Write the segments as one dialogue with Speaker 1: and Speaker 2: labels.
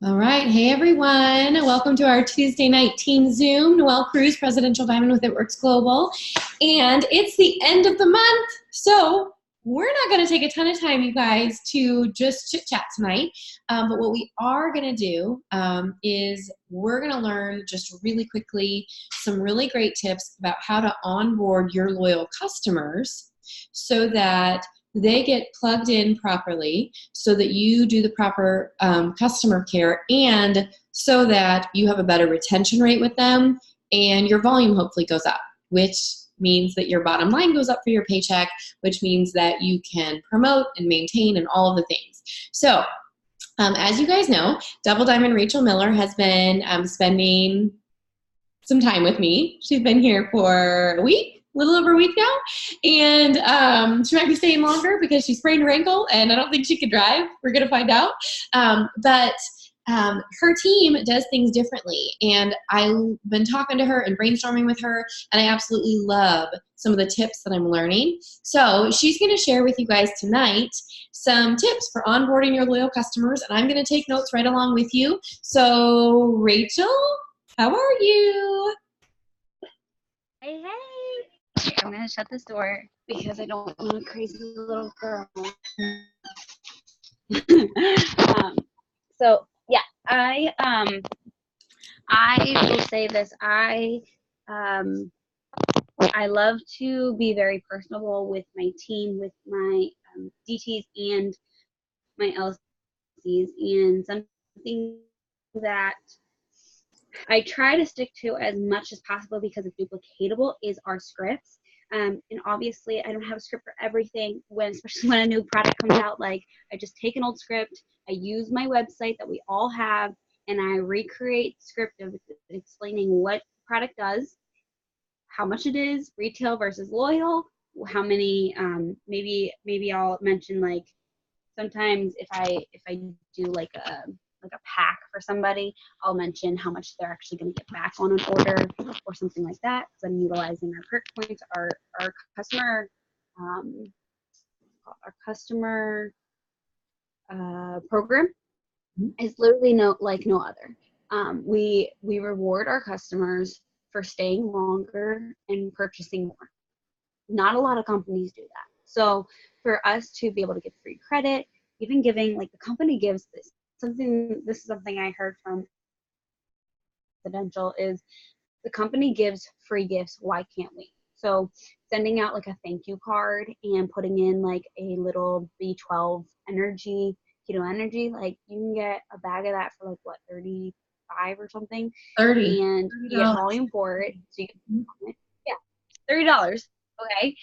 Speaker 1: All right. Hey, everyone. Welcome to our Tuesday night team Zoom. Noelle Cruz, Presidential Diamond with It Works Global. And it's the end of the month. So we're not going to take a ton of time, you guys, to just chit chat tonight. But what we are going to do is we're going to learn just really quickly some really great tips about how to onboard your loyal customers so that they get plugged in properly so that you do the proper customer care and so that you have a better retention rate with them and your volume hopefully goes up, which means that your bottom line goes up for your paycheck, which means that you can promote and maintain and all of the things. So as you guys know, Double Diamond Rachel Miller has been spending some time with me. She's been here for a week, a little over a week now, and she might be staying longer because she sprained her ankle and I don't think she can drive. We're gonna find out. But her team does things differently, and I've been talking to her and brainstorming with her, and I absolutely love some of the tips that I'm learning. So she's gonna share with you guys tonight some tips for onboarding your loyal customers, and I'm gonna take notes right along with you. So Rachel, how are you?
Speaker 2: Hey, hey! I'm gonna shut this door because I don't want a crazy little girl. So yeah, I will say this. I love to be very personable with my team, with my DTs and my LCs, and something that I try to stick to as much as possible because it's duplicatable is our scripts. And obviously I don't have a script for everything especially when a new product comes out. Like I just take an old script, I use my website that we all have, and I recreate script of explaining what product does, how much it is, retail versus loyal, how many, maybe I'll mention like sometimes if I do like a pack for somebody, I'll mention how much they're actually going to get back on an order or something like that. Because I'm utilizing our perk points, our customer um, program is literally no other. We reward our customers for staying longer and purchasing more. Not a lot of companies do that. So for us to be able to get free credit, even giving, like the company gives this is something I heard from Presidential, is the company gives free gifts. Why can't we? So sending out like a thank you card and putting in like a little B12 energy, keto energy, like you can get a bag of that for like what, 35 or something,
Speaker 1: 30.
Speaker 2: and you get volume for it. So you can, yeah, $30. Okay,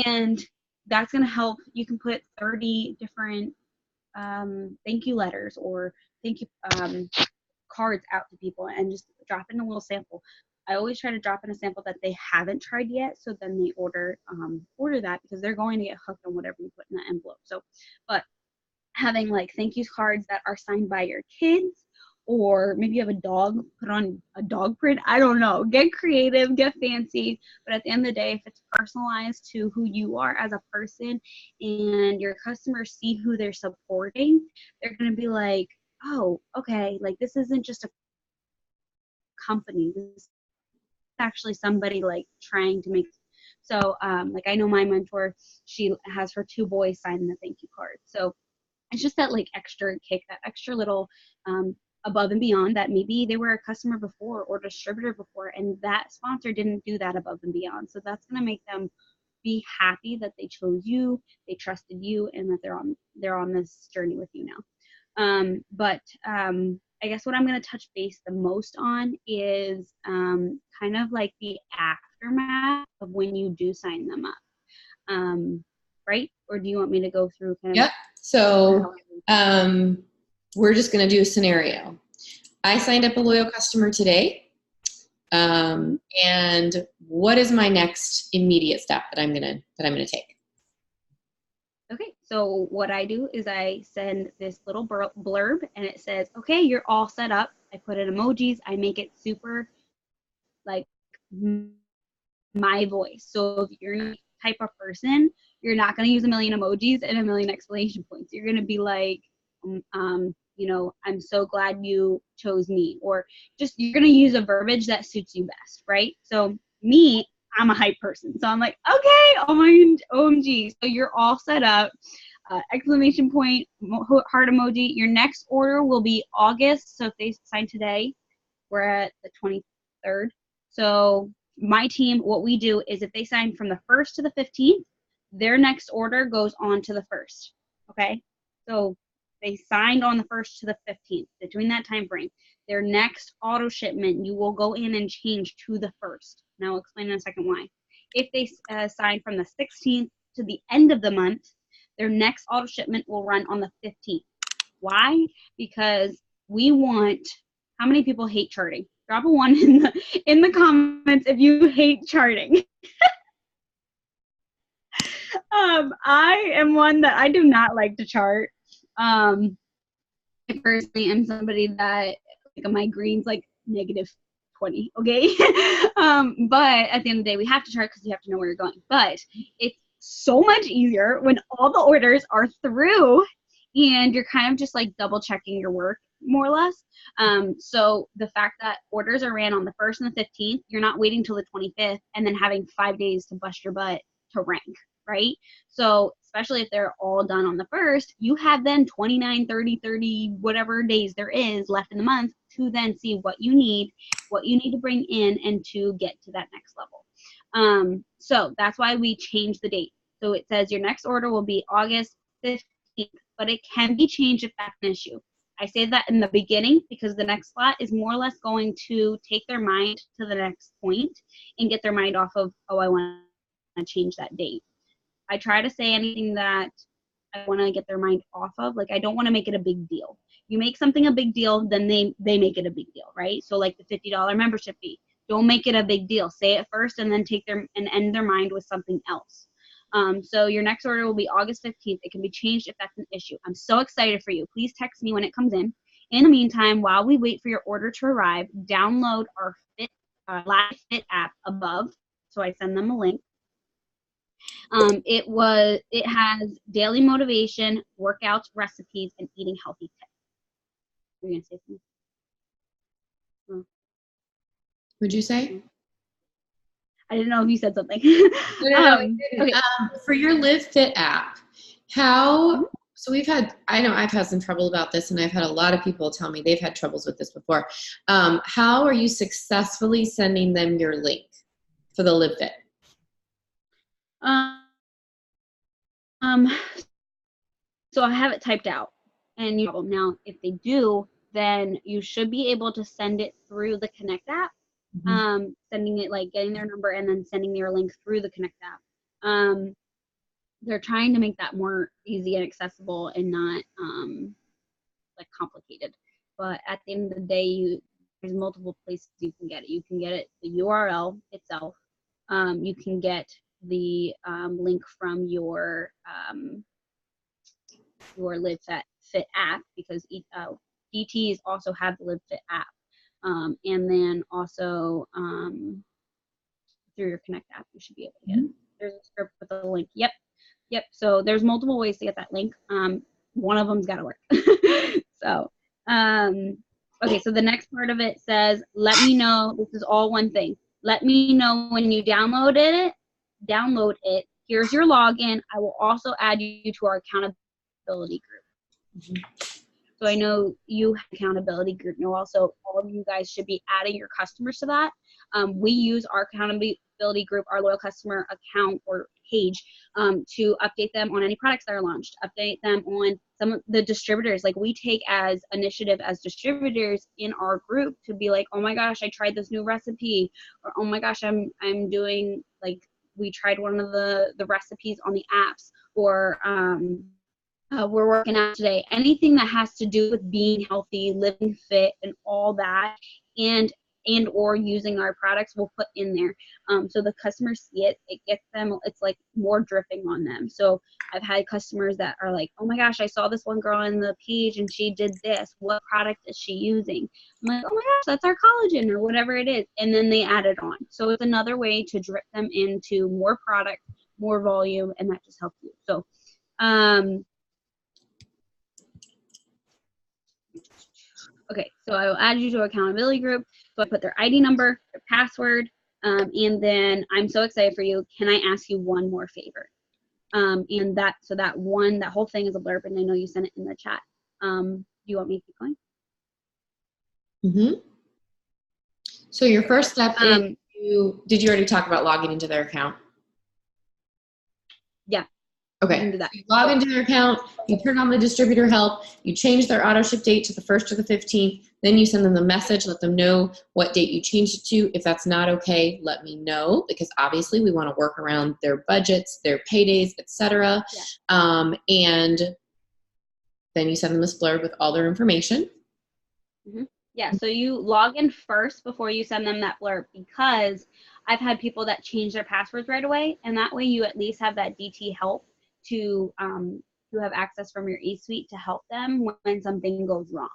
Speaker 2: and that's gonna help. You can put 30 different thank you letters or thank you cards out to people and just drop in a little sample. I always try to drop in a sample that they haven't tried yet, so then they order that because they're going to get hooked on whatever you put in that envelope. So, but having like thank you cards that are signed by your kids, or maybe you have a dog, put on a dog print. I don't know. Get creative, get fancy. But at the end of the day, if it's personalized to who you are as a person and your customers see who they're supporting, they're going to be like, oh, okay, like this isn't just a company. This is actually somebody like trying to make. So like I know my mentor, she has her two boys sign the thank you card. So it's just that like extra kick, that extra little above and beyond that maybe they were a customer before or distributor before, and that sponsor didn't do that above and beyond. So that's going to make them be happy that they chose you, they trusted you, and that they're on this journey with you now. But I guess what I'm going to touch base the most on is kind of like the aftermath of when you do sign them up. Right? Or do you want me to go through kind of?
Speaker 1: Yep. So we're just going to do a scenario. I signed up a loyal customer today. And what is my next immediate step that I'm gonna take?
Speaker 2: Okay, so what I do is I send this little blurb and it says, okay, you're all set up. I put in emojis. I make it super like my voice. So if you're the type of person, you're not going to use a million emojis and a million exclamation points. You're going to be like, I'm so glad you chose me, or just you're going to use a verbiage that suits you best, right? So me, I'm a hype person. So I'm like, okay, oh my OMG. So you're all set up. Exclamation point, heart emoji. Your next order will be August. So if they sign today, we're at the 23rd. So my team, what we do is if they sign from the 1st to the 15th, their next order goes on to the 1st. Okay? So they signed on the 1st to the 15th, between that time frame. Their next auto shipment, you will go in and change to the 1st. Now I'll explain in a second why. If they sign from the 16th to the end of the month, their next auto shipment will run on the 15th. Why? Because we want, how many people hate charting? Drop a 1 in the comments if you hate charting. I am one that I do not like to chart. I personally am somebody that, like, my green's like -20, okay? But at the end of the day, we have to chart because you have to know where you're going. But it's so much easier when all the orders are through and you're kind of just like double checking your work, more or less. So the fact that orders are ran on the 1st and the 15th, you're not waiting till the 25th and then having 5 days to bust your butt to rank, right? So especially if they're all done on the 1st, you have then 29, 30, whatever days there is left in the month to then see what you need to bring in and to get to that next level. So that's why we changed the date. So it says your next order will be August 15th, but it can be changed if that's an issue. I say that in the beginning because the next slot is more or less going to take their mind to the next point and get their mind off of, oh, I want to change that date. I try to say anything that I want to get their mind off of. Like, I don't want to make it a big deal. You make something a big deal, then they make it a big deal, right? So like the $50 membership fee. Don't make it a big deal. Say it first and then end their mind with something else. So your next order will be August 15th. It can be changed if that's an issue. I'm so excited for you. Please text me when it comes in. In the meantime, while we wait for your order to arrive, download our Live Fit app above. So I send them a link. It has daily motivation, workouts, recipes, and eating healthy tips. You're gonna say something?
Speaker 1: Would you say?
Speaker 2: I didn't know if you said something.
Speaker 1: No,
Speaker 2: okay.
Speaker 1: For your Live Fit app, so I know I've had some trouble about this, and I've had a lot of people tell me they've had troubles with this before. How are you successfully sending them your link for the Live Fit?
Speaker 2: So I have it typed out, and now if they do, then you should be able to send it through the Connect app. Mm-hmm. Sending it, like getting their number and then sending their link through the Connect app. They're trying to make that more easy and accessible and not like complicated. But at the end of the day, there's multiple places you can get it. You can get it the URL itself. You can get the link from your Live Fit app, because DTs also have the Live Fit app. And then also through your Connect app, you should be able to get it. There's a script with a link. Yep. So there's multiple ways to get that link. One of them's got to work. So, okay. So the next part of it says, let me know. This is all one thing. Let me know when you download it. Here's your login. I will also add you to our accountability group. Mm-hmm. So I know you have accountability group. And also, all of you guys should be adding your customers to that. We use our accountability group, our loyal customer account or page, to update them on any products that are launched, update them on some of the distributors. Like, we take as initiative as distributors in our group to be like, oh my gosh, I tried this new recipe, or oh my gosh, I'm doing, like, we tried one of the recipes on the apps, or we're working out today. Anything that has to do with being healthy, living fit, and all that, and or using our products, we'll put in there. So the customers see it. It gets them, it's like more dripping on them. So I've had customers that are like, oh my gosh, I saw this one girl in the page and she did this. What product is she using? I'm like, oh my gosh, that's our collagen or whatever it is. And then they add it on. So it's another way to drip them into more product, more volume, and that just helps you. So, Okay, so I will add you to an accountability group. So I put their ID number, their password, and then I'm so excited for you. Can I ask you one more favor? And that whole thing is a blurb, and I know you sent it in the chat. Do you want me to keep going?
Speaker 1: Mm-hmm. So your first step is did you already talk about logging into their account?
Speaker 2: Yeah.
Speaker 1: Okay. So you log into their account, you turn on the distributor help, you change their auto ship date to the 1st or the 15th, then you send them the message, let them know what date you changed it to. If that's not okay, let me know, because obviously we want to work around their budgets, their paydays, etc.
Speaker 2: Yeah.
Speaker 1: And then you send them a blurb with all their information.
Speaker 2: Mm-hmm. Yeah, so you log in first before you send them that blurb, because I've had people that change their passwords right away, and that way you at least have that DT help to have access from your eSuite to help them when something goes wrong.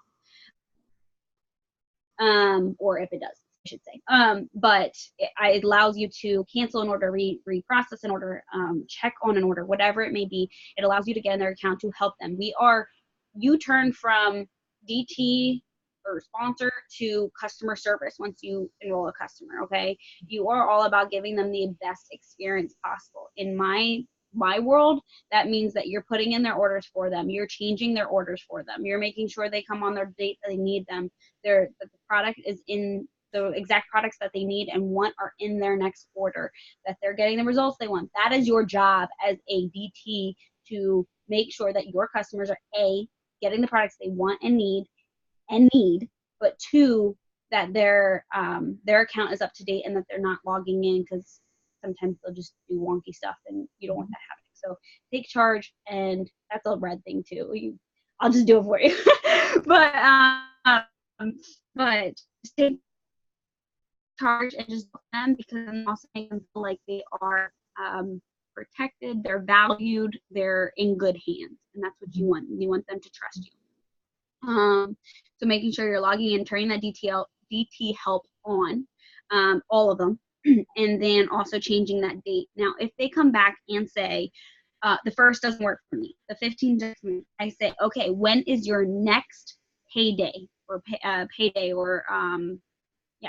Speaker 2: Or if it does, I should say. But it allows you to cancel an order, reprocess an order, check on an order, whatever it may be. It allows you to get in their account to help them. You turn from DT or sponsor to customer service once you enroll a customer, okay? You are all about giving them the best experience possible. In my world, that means that you're putting in their orders for them. You're changing their orders for them. You're making sure they come on their date that they need them. That the product is in the exact products that they need and want are in their next order, that they're getting the results they want. That is your job as a DT, to make sure that your customers are A, getting the products they want and need, but 2, that their account is up to date and that they're not logging in, because sometimes they'll just do wonky stuff and you don't want that happening. So take charge, and that's a red thing too. I'll just do it for you. but just take charge and just help them, because I'm also making them feel like they are protected, they're valued, they're in good hands, and that's what you want. You want them to trust you. So making sure you're logging in, turning that DT help on, all of them, and then also changing that date. Now, if they come back and say, the 1st doesn't work for me, the 15th doesn't work, I say, okay, when is your next payday or payday or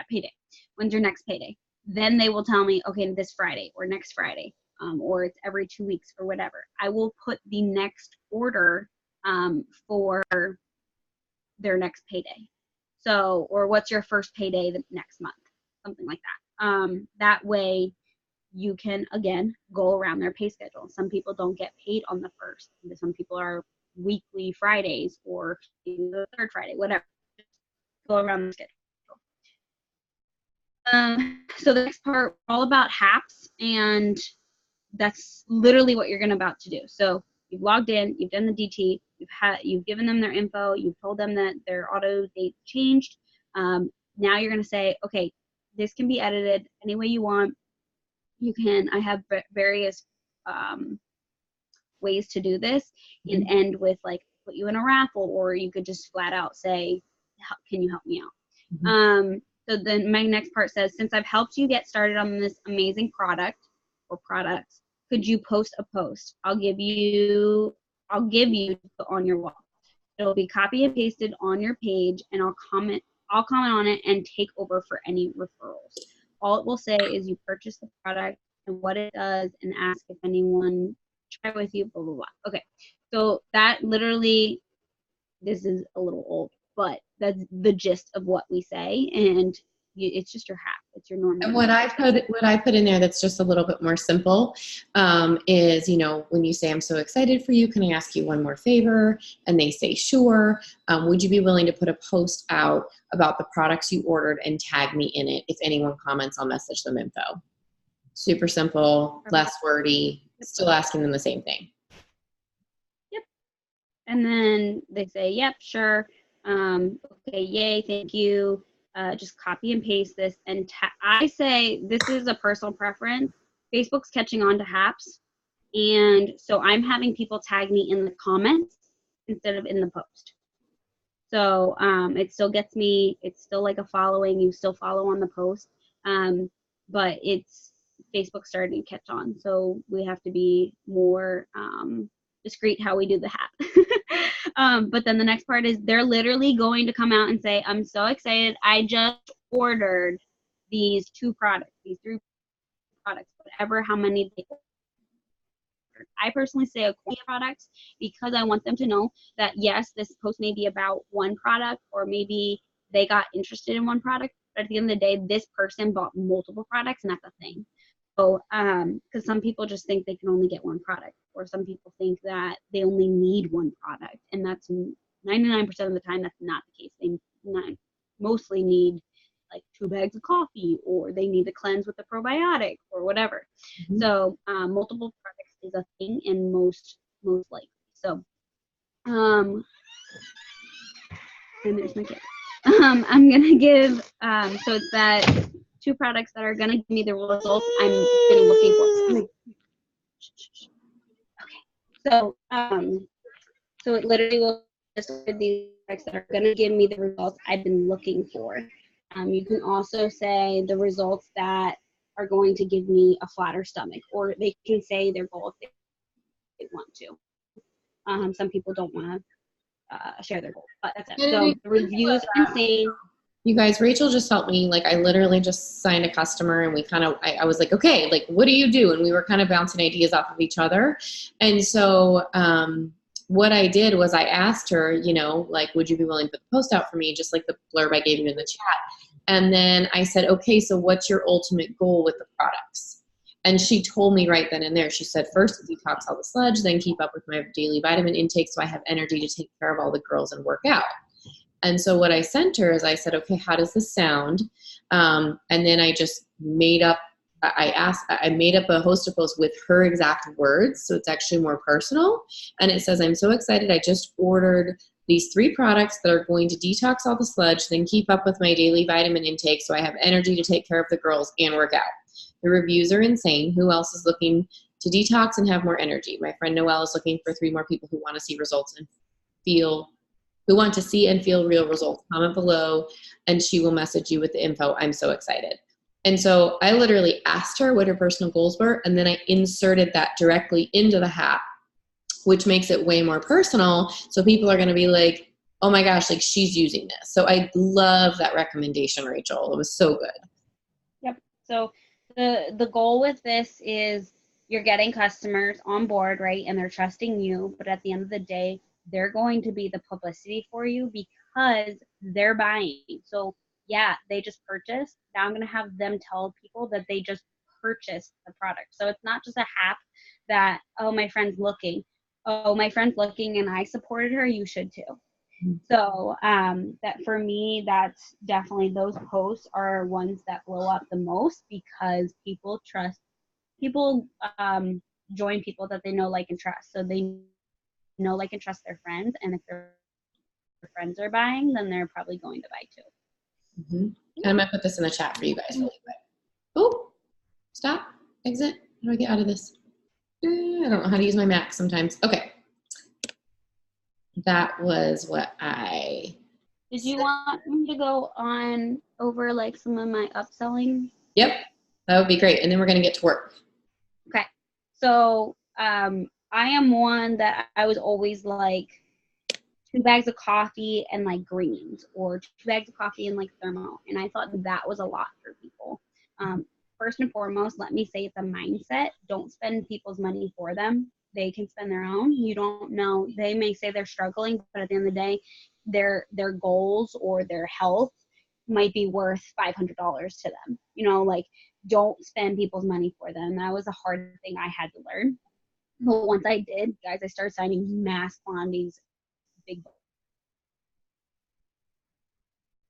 Speaker 2: payday? When's your next payday? Then they will tell me, okay, this Friday or next Friday, or it's every 2 weeks or whatever. I will put the next order for their next payday. So, or what's your first payday the next month? Something like that. That way you can, again, go around their pay schedule. Some people don't get paid on the 1st. Some people are weekly Fridays or the 3rd Friday, whatever. Go around the schedule. So the next part, all about HAPS, and that's literally what you're about to do. So you've logged in, you've done the DT, you've given them their info, you've told them that their auto date changed. Now you're going to say, okay, this can be edited any way you want. I have various ways to do this, and end with like put you in a raffle, or you could just flat out say, can you help me out? So then my next part says, since I've helped you get started on this amazing product or products, could you post a post? I'll give you to put on your wall. It'll be copy and pasted on your page, and I'll comment on it and take over for any referrals. All it will say is you purchased the product and what it does, and ask if anyone tried with you, blah, blah, blah. Okay, so that literally, this is a little old, but that's the gist of what we say, and it's just your HAP. It's your normal.
Speaker 1: And what I put in there that's just a little bit more simple is, when you say, I'm so excited for you, can I ask you one more favor? And they say, sure. Would you be willing to put a post out about the products you ordered and tag me in it? If anyone comments, I'll message them info. Super simple, less wordy, still asking them the same thing.
Speaker 2: Yep. And then they say, yep, sure. Okay, yay, thank you. Just copy and paste this. And I say, this is a personal preference. Facebook's catching on to HAPS. And so I'm having people tag me in the comments instead of in the post. So it still gets me, it's still like a following. You still follow on the post. But it's Facebook starting to catch on. So we have to be more discreet how we do the HAP. But then the next part is they're literally going to come out and say, I'm so excited. I just ordered these 2 products, these 3 products, whatever, how many they ordered. I personally say a quantity of products because I want them to know that, yes, this post may be about one product, or maybe they got interested in one product, but at the end of the day, this person bought multiple products, and that's a thing. So, because some people just think they can only get one product, or some people think that they only need one product, and that's 99% of the time that's not the case. They mostly need like 2 bags of coffee, or they need to cleanse with a probiotic or whatever.
Speaker 1: Mhm.
Speaker 2: So multiple products is a thing, and most likely. So and there's my kid. I'm gonna give so it's that 2 products that are gonna give me the results I'm been looking for. Okay. So it literally will just these products that are gonna give me the results I've been looking for. You can also say the results that are going to give me a flatter stomach, or they can say their goal if they want to. Some people don't want to share their goal, but that's it. So the reviews are insane.
Speaker 1: You guys, Rachel just helped me. Like, I literally just signed a customer, and we kind of, I was like, okay, like, what do you do? And we were kind of bouncing ideas off of each other. And so what I did was I asked her, you know, like, would you be willing to put the post out for me? Just like the blurb I gave you in the chat. And then I said, okay, so what's your ultimate goal with the products? And she told me right then and there, she said, first detox all the sludge, then keep up with my daily vitamin intake so I have energy to take care of all the girls and work out. And so what I sent her is I said, okay, how does this sound? And then I just made up, I made up a hoster post with her exact words. So it's actually more personal. And it says, I'm so excited. I just ordered these 3 products that are going to detox all the sludge, then keep up with my daily vitamin intake so I have energy to take care of the girls and work out. The reviews are insane. Who else is looking to detox and have more energy? My friend Noelle is looking for 3 more people who want to see results and who want to see and feel real results. Comment below and she will message you with the info. I'm so excited. And so I literally asked her what her personal goals were, and then I inserted that directly into the hat, which makes it way more personal. So people are going to be like, oh my gosh, like, she's using this. So I love that recommendation, Rachel. It was so good.
Speaker 2: Yep. So the goal with this is you're getting customers on board, right? And they're trusting you, but at the end of the day, they're going to be the publicity for you because they're buying. So yeah, they just purchased. Now I'm going to have them tell people that they just purchased the product. So it's not just a hack that, oh, my friend's looking. Oh, my friend's looking and I supported her. You should too. So that for me, that's definitely, those posts are ones that blow up the most because people join people that they know, like, and trust. So they know, like, and trust their friends. And if their friends are buying, then they're probably going to buy too.
Speaker 1: Mm-hmm. And I'm going to put this in the chat for you guys really quick. Oh, stop, exit. How do I get out of this? I don't know how to use my Mac sometimes. Okay. That was what I...
Speaker 2: Did you want me to go on over like some of my upselling?
Speaker 1: Yep, that would be great. And then we're going to get to work.
Speaker 2: Okay. So I am one that I was always like 2 bags of coffee and like greens, or 2 bags of coffee and like thermo. And I thought that was a lot for people. First and foremost, let me say it's a mindset. Don't spend people's money for them. They can spend their own. You don't know. They may say they're struggling, but at the end of the day, their goals or their health might be worth $500 to them. You know, like, don't spend people's money for them. That was a hard thing I had to learn. But once I did, guys, I started signing mass quantities, big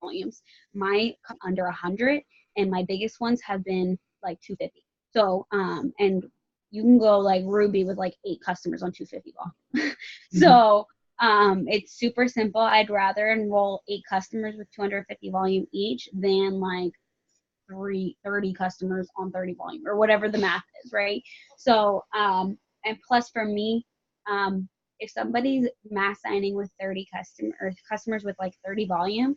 Speaker 2: volumes. My under 100, and my biggest ones have been like 250. So, and you can go like Ruby with like 8 customers on 250 volume. So, it's super simple. I'd rather enroll 8 customers with 250 volume each than like 30 customers on 30 volume, or whatever the math is, right? So, and plus for me, if somebody's mass signing with 30 customers with like 30 volume,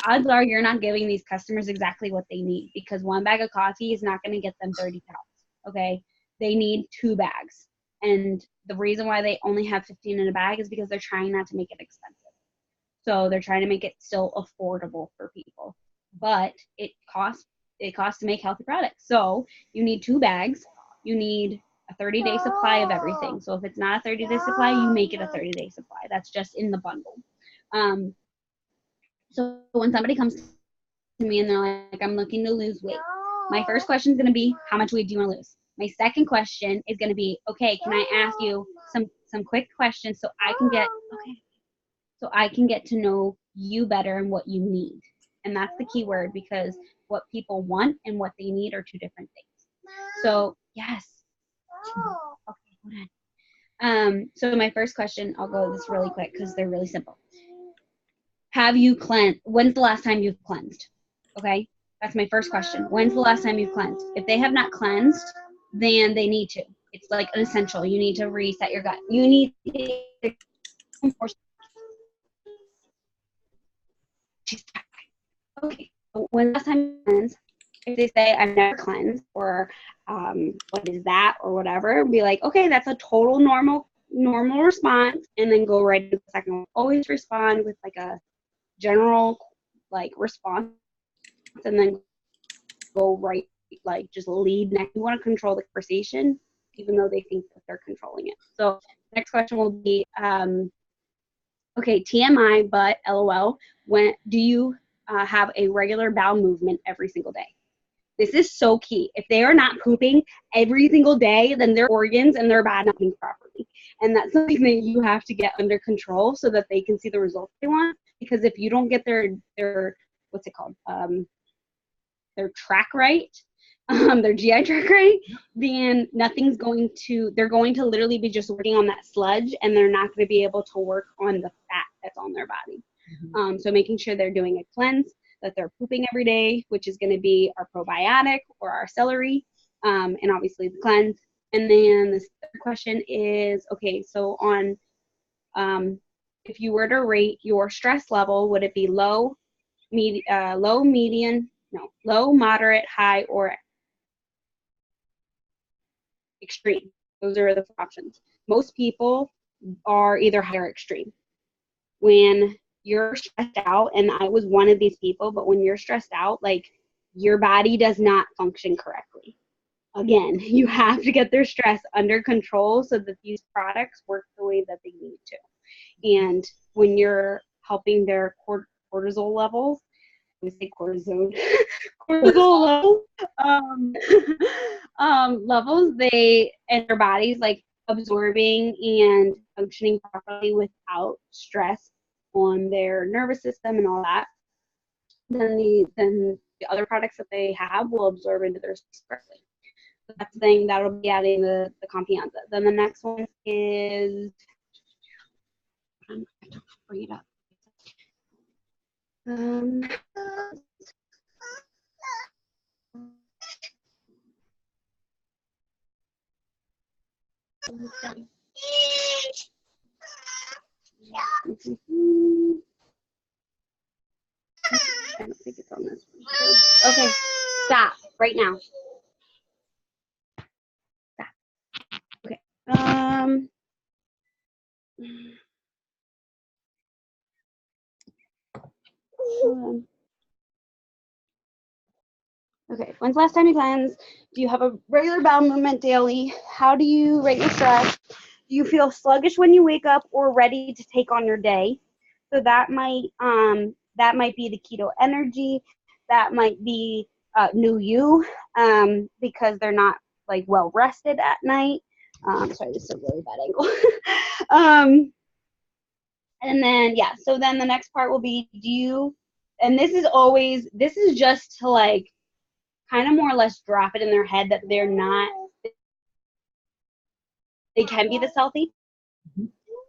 Speaker 2: odds are you're not giving these customers exactly what they need, because 1 bag of coffee is not going to get them 30 pounds. Okay, they need 2 bags, and the reason why they only have 15 in a bag is because they're trying not to make it expensive. So they're trying to make it still affordable for people. But it costs to make healthy products. So you need 2 bags. You need a 30-day supply of everything. So if it's not a 30-day supply, you make it a 30-day supply. That's just in the bundle. So when somebody comes to me and they're like, I'm looking to lose weight, my first question is going to be, how much weight do you want to lose? My second question is going to be, okay, can I ask you some quick questions so I can get to know you better and what you need. And that's the key word, because what people want and what they need are 2 different things. So yes. Okay, hold on. So my first question, I'll go this really quick because they're really simple. Have you cleansed? When's the last time you've cleansed? Okay, that's my first question. When's the last time you've cleansed? If they have not cleansed, then they need to. It's like an essential. You need to reset your gut. You need to. Okay, so when last time you cleansed, if they say I've never cleansed, or what is that, or whatever, be like, okay, that's a total normal response, and then go right to the second one. Always respond with like a general like response, and then go right, like just lead next. You want to control the conversation, even though they think that they're controlling it. So next question will be, okay, TMI, but LOL, when do you have a regular bowel movement every single day? This is so key. If they are not pooping every single day, then their organs and their body not moving properly. And that's something that you have to get under control so that they can see the results they want. Because if you don't get their what's it called? Their track right, their GI tract right, then nothing's going to, they're going to literally be just working on that sludge, and they're not going to be able to work on the fat that's on their body. So making sure they're doing a cleanse, that they're pooping every day, which is going to be our probiotic or our celery, and obviously the cleanse. And then the third question is, okay, so on, if you were to rate your stress level, would it be low, low, moderate, high, or extreme? Those are the 4 options. Most people are either high or extreme. When you're stressed out, and I was one of these people, but when you're stressed out, like, your body does not function correctly. Again, you have to get their stress under control so that these products work the way that they need to. And when you're helping their cortisol levels, I say cortisone, cortisol levels, they and their bodies like absorbing and functioning properly without stress on their nervous system and all that, then the other products that they have will absorb into their system correctly. So that's the thing, that'll be adding the Confianza. Then the next one is, I have to bring it up. I don't think it's on this one. Okay, stop right now. Stop. Okay. Okay, when's the last time you cleansed? Do you have a regular bowel movement daily? How do you rate your stress? Do you feel sluggish when you wake up or ready to take on your day? So that might be the keto energy. That might be new you, because they're not like well rested at night. Sorry, this is a really bad angle. And then yeah, so then the next part will be, do you, and this is just to like kind of more or less drop it in their head that they can be this healthy.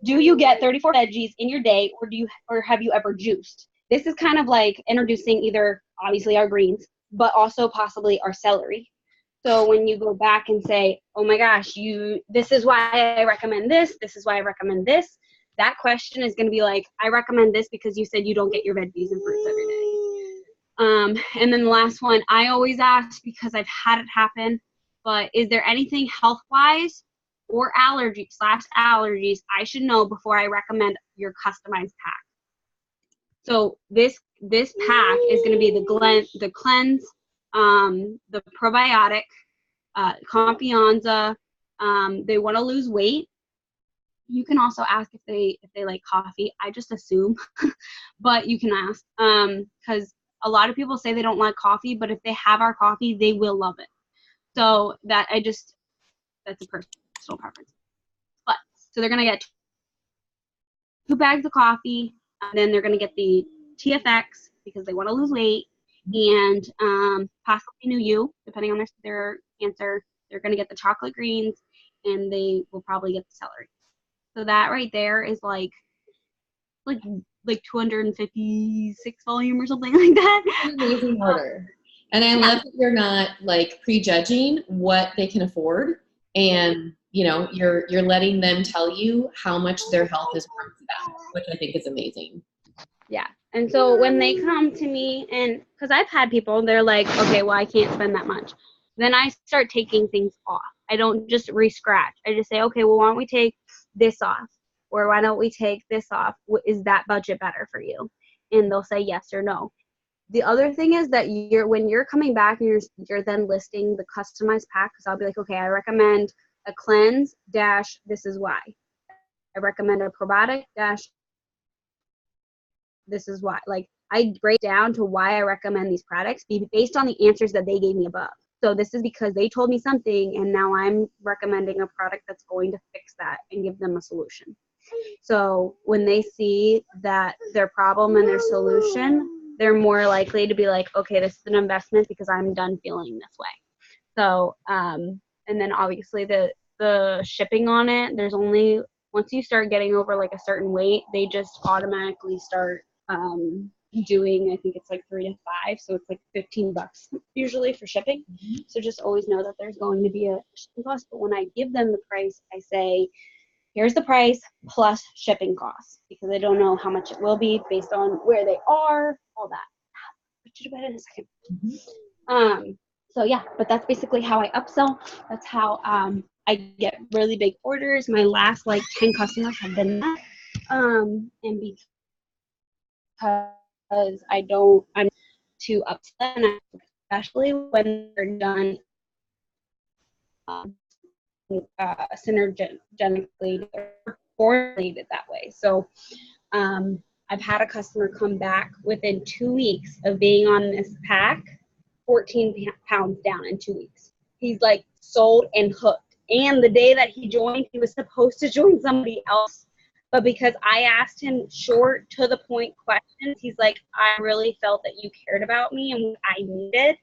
Speaker 2: Do you get 34 veggies in your day, or have you ever juiced? This is kind of like introducing either obviously our greens, but also possibly our celery. So when you go back and say, oh my gosh, this is why I recommend this, this is why I recommend this, that question is going to be like, I recommend this because you said you don't get your veggies and fruits every day. And then the last one, I always ask because I've had it happen, but is there anything health-wise or allergies, I should know before I recommend your customized pack. So this pack is going to be the cleanse, the probiotic, Confianza. They want to lose weight. You can also ask if they like coffee. I just assume, but you can ask because a lot of people say they don't like coffee, but if they have our coffee, they will love it. So that's a personal preference. But so they're gonna get 2 bags of coffee, and then they're gonna get the TFX because they want to lose weight, and possibly New You, depending on their answer. They're gonna get the chocolate greens, and they will probably get the celery. So that right there is like 256 volume or something like that.
Speaker 1: Amazing order. And I love that you're not like prejudging what they can afford, and you're letting them tell you how much their health is worth to them, which I think is amazing.
Speaker 2: Yeah. And so when they come to me, and because I've had people, they're like, okay, well, I can't spend that much. Then I start taking things off. I don't just re-scratch. I just say, okay, well, why don't we take this off? Or why don't we take this off? Is that budget better for you? And they'll say yes or no. The other thing is that when you're coming back and you're then listing the customized pack, because I'll be like, okay, I recommend a cleanse - this is why. I recommend a probiotic - this is why. Like, I break down to why I recommend these products based on the answers that they gave me above. So this is because they told me something, and now I'm recommending a product that's going to fix that and give them a solution. So when they see that their problem and their solution, they're more likely to be like, okay, this is an investment because I'm done feeling this way. So, and then obviously the shipping on it, there's only, once you start getting over like a certain weight, they just automatically start doing, I think it's like 3 to 5, so it's like $15 usually for shipping. So just always know that there's going to be a shipping cost. But when I give them the price, I say, here's the price plus shipping costs, because I don't know how much it will be based on where they are, all that. Put you to bed in a second. So yeah, but that's basically how I upsell. That's how I get really big orders. My last 10 customers have been that. And because I'm to upsell, especially when they're done synergetically formulated that way. So I've had a customer come back within 2 weeks of being on this pack, 14 pounds down in 2 weeks. He's like sold and hooked. And the day that he joined, he was supposed to join somebody else. But because I asked him short, to the point questions, he's like, I really felt that you cared about me and what I needed.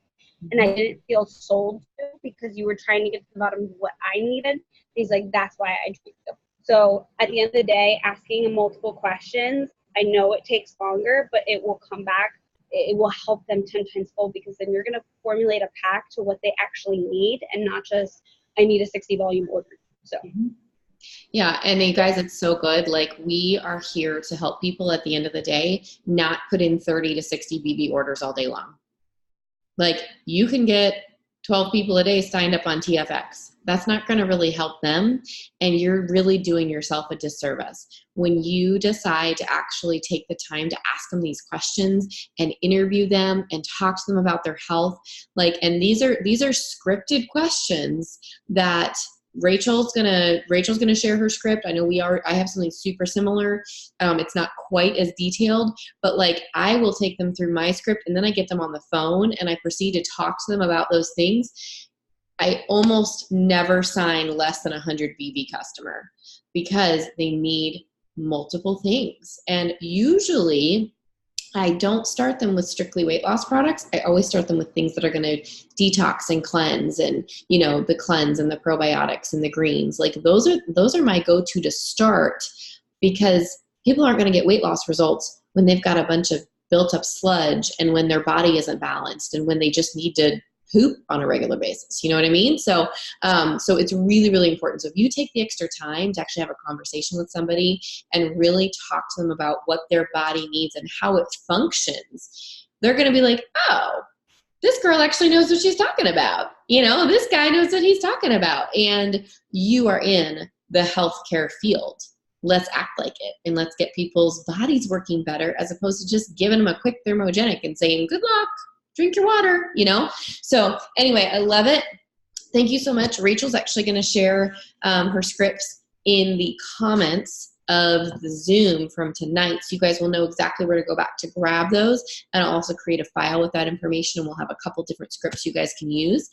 Speaker 2: And I didn't feel sold to because you were trying to get to the bottom of what I needed. He's like, that's why I joined you. So at the end of the day, asking him multiple questions, I know it takes longer, but it will come back. It will help them 10 times fold, because then you're going to formulate a pack to what they actually need and not just, I need a 60 volume order. So.
Speaker 1: Yeah, and you guys, it's so good. Like, we are here to help people at the end of the day, not put in 30 to 60 BB orders all day long. Like, you can get 12 people a day signed up on TFX. That's not going to really help them, and you're really doing yourself a disservice when you decide to actually take the time to ask them these questions and interview them and talk to them about their health. And these are scripted questions that Rachel's gonna share her script. I know I have something super similar. It's not quite as detailed, but I will take them through my script, and then I get them on the phone and I proceed to talk to them about those things. I almost never sign less than 100 BB customer because they need multiple things. And usually I don't start them with strictly weight loss products. I always start them with things that are going to detox and cleanse, and the cleanse and the probiotics and the greens. Those are my go-to to start, because people aren't going to get weight loss results when they've got a bunch of built up sludge and when their body isn't balanced and when they just need to poop on a regular basis. You know what I mean? So it's really, really important. So if you take the extra time to actually have a conversation with somebody and really talk to them about what their body needs and how it functions, they're going to be like, oh, this girl actually knows what she's talking about. You know, this guy knows what he's talking about. And you are in the healthcare field. Let's act like it, and let's get people's bodies working better, as opposed to just giving them a quick thermogenic and saying, good luck, drink your water, you know? So anyway, I love it. Thank you so much. Rachel's actually going to share her scripts in the comments of the Zoom from tonight, so you guys will know exactly where to go back to grab those, and I'll also create a file with that information, and we'll have a couple different scripts you guys can use.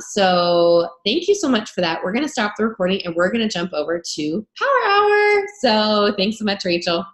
Speaker 1: So thank you so much for that. We're going to stop the recording, and we're going to jump over to Power Hour. So thanks so much, Rachel.